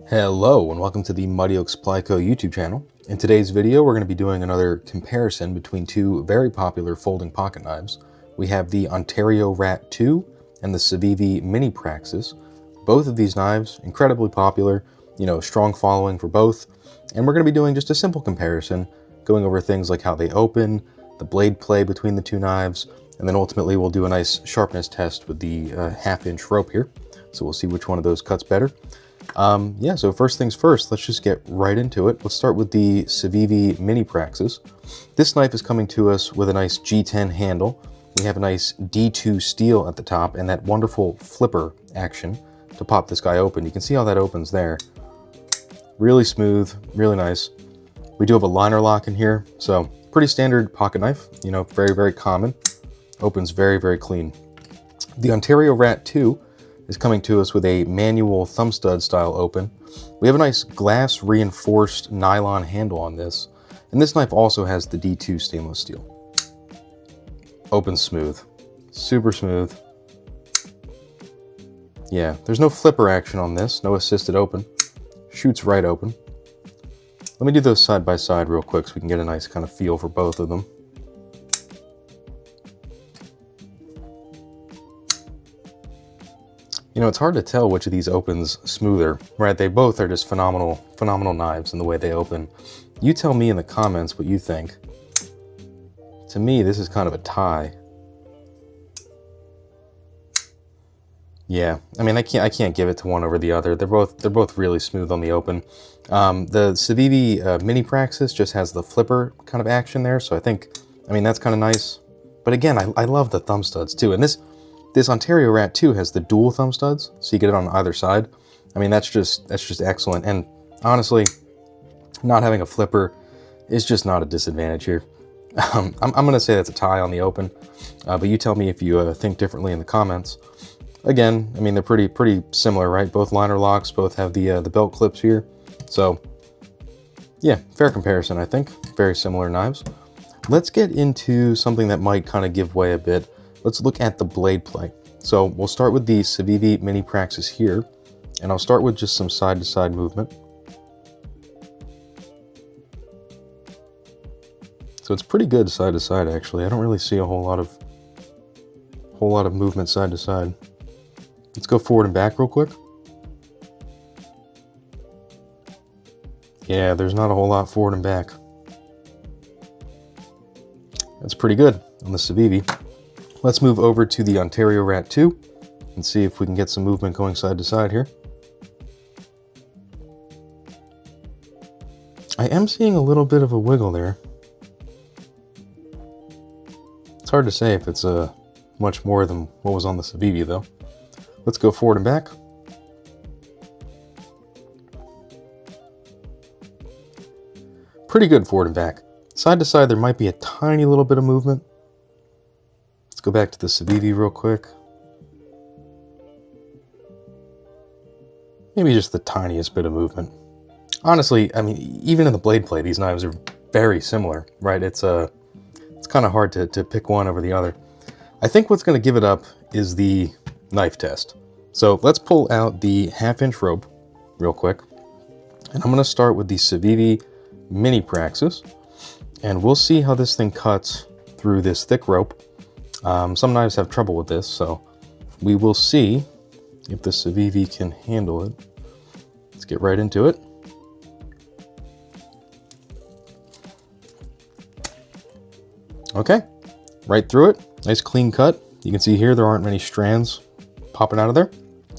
Hello and welcome to the Mighty Oak Supply Co. YouTube channel. In today's video we're going to be doing another comparison between two very popular folding pocket knives. We have the Ontario Rat 2 and the CIVIVI Mini Praxis. Both of these knives, incredibly popular, strong following for both. And we're going to be doing just a simple comparison, going over things like how they open, the blade play between the two knives, and then ultimately we'll do a nice sharpness test with the half-inch rope here. So we'll see which one of those cuts better. So first things first, let's just get right into it. Let's start with the CIVIVI Mini Praxis. This knife is coming to us with a nice G10 handle. We have a nice D2 steel at the top and that wonderful flipper action to pop this guy open. You can see how that opens there. Really smooth, really nice. We do have a liner lock in here, so pretty standard pocket knife, very, very common. Opens very, very clean. The Ontario Rat 2 is coming to us with a manual thumb stud style open. We have a nice glass reinforced nylon handle on this, and this knife also has the D2 stainless steel. Opens smooth, super smooth. Yeah, there's no flipper action on this, no assisted open. Shoots right open. Let me do those side by side real quick so we can get a nice kind of feel for both of them. It's hard to tell which of these opens smoother, right? They both are just phenomenal knives in the way they open. You tell me in the comments what you think. To me, this is kind of a tie. Yeah, I mean, I can't give it to one over the other. They're both really smooth on the open. The CIVIVI Mini Praxis just has the flipper kind of action there, so that's kind of nice. But again, I love the thumb studs too, and this Ontario Rat 2 has the dual thumb studs, so you get it on either side. I mean, that's just excellent. And honestly, not having a flipper is just not a disadvantage here. I'm going to say that's a tie on the open, but you tell me if you think differently in the comments. Again, I mean, they're pretty similar, right? Both liner locks, both have the belt clips here. So, yeah, fair comparison, I think. Very similar knives. Let's get into something that might kind of give way a bit. Let's look at the blade play. So we'll start with the CIVIVI Mini Praxis here, and I'll start with just some side-to-side movement. So it's pretty good side-to-side, actually. I don't really see a whole lot of movement side-to-side. Let's go forward and back real quick. Yeah, there's not a whole lot forward and back. That's pretty good on the CIVIVI. Let's move over to the Ontario Rat 2 and see if we can get some movement going side to side here. I am seeing a little bit of a wiggle there. It's hard to say if it's much more than what was on the CIVIVI though. Let's go forward and back. Pretty good forward and back. Side to side there might be a tiny little bit of movement. Let's go back to the CIVIVI real quick. Maybe just the tiniest bit of movement. Honestly, I mean, even in the blade play, these knives are very similar, right? It's kind of hard to pick one over the other. I think what's going to give it up is the knife test. So let's pull out the half-inch rope real quick. And I'm going to start with the CIVIVI Mini Praxis. And we'll see how this thing cuts through this thick rope. Some knives have trouble with this, so we will see if the CIVIVI can handle it. Let's get right into it. Okay, right through it. Nice clean cut. You can see here there aren't many strands popping out of there.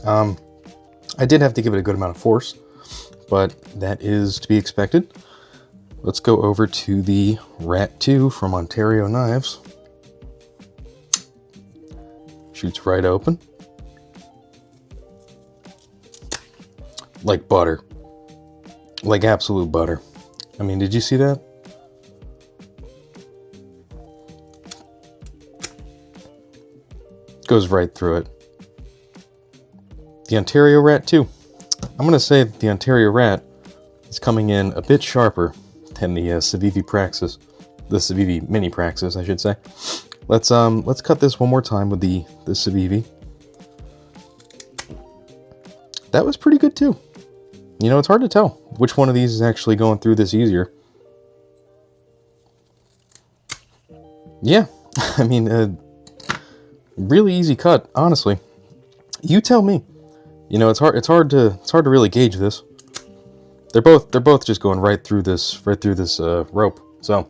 I did have to give it a good amount of force, but that is to be expected. Let's go over to the Rat 2 from Ontario Knives. Shoots right open. Like butter. Like absolute butter. I mean, did you see that? Goes right through it. The Ontario Rat 2. I'm going to say that the Ontario Rat is coming in a bit sharper than the CIVIVI Praxis. The CIVIVI Mini Praxis, I should say. Let's cut this one more time with the CIVIVI. That was pretty good too. you know, it's hard to tell which one of these is actually going through this easier. Yeah, I mean, really easy cut, honestly. You tell me. You know, it's hard to really gauge this. They're both just going right through this rope. So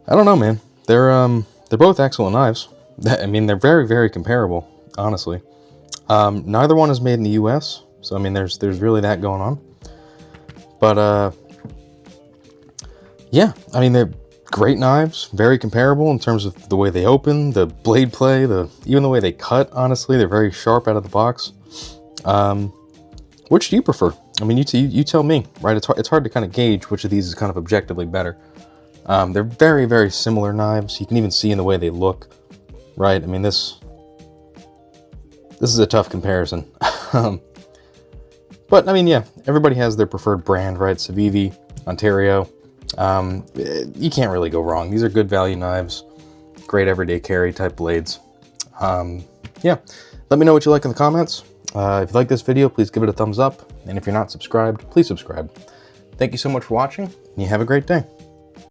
I don't know, man. They're both excellent knives. I mean, they're very, very comparable, honestly. Neither one is made in the U.S., so I mean, there's really that going on. But yeah, I mean, they're great knives, very comparable in terms of the way they open, the blade play, even the way they cut. Honestly, they're very sharp out of the box. Which do you prefer? I mean, you tell me, right? It's hard to kind of gauge which of these is kind of objectively better. They're very, very similar knives. You can even see in the way they look, right? I mean, this is a tough comparison. But I mean, yeah, everybody has their preferred brand, right? CIVIVI, Ontario. You can't really go wrong. These are good value knives, great everyday carry type blades. Yeah, let me know what you like in the comments. If you like this video, please give it a thumbs up. And if you're not subscribed, please subscribe. Thank you so much for watching, and you have a great day.